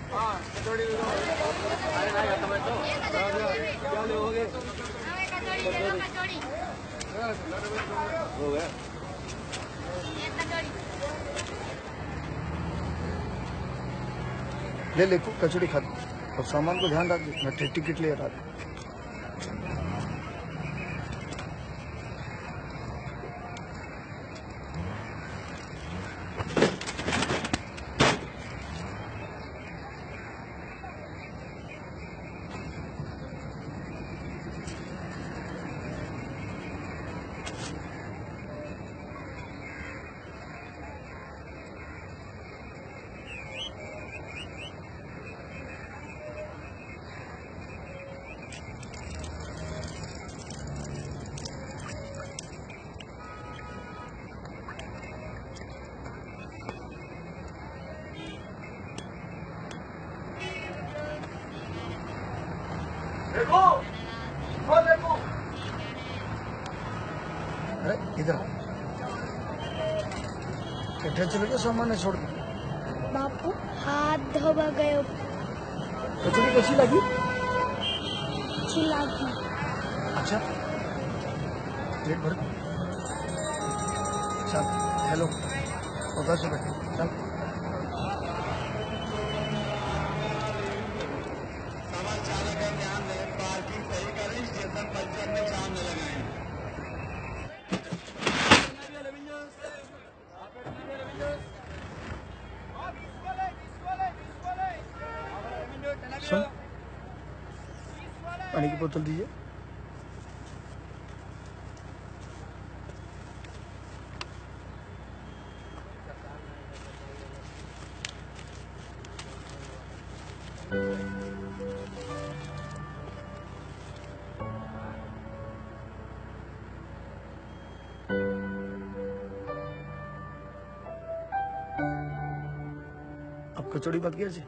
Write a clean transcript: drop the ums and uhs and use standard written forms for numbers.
कचौड़ी क्या लोगे? हो गया। ले ले कचौड़ी खा और सामान को ध्यान रख, मैं टिकट ले रहा था। देखो, वो देखो। अरे इधर कट्ठे चले गए, सामान छोड़ दे। बापू हाथ धोबा गए। कचौड़ी कैसी लगी? अच्छी लगी। अच्छा प्लेट भर। चल हेलो उधर से बैठो, चल। सामान चालक का ध्यान दें, पार्किंग सही करें, स्टेशन पंचर में जाम न लगाएं। सुन, पानी की बोतल दीजिए। अब कचौड़ी बच गया जी।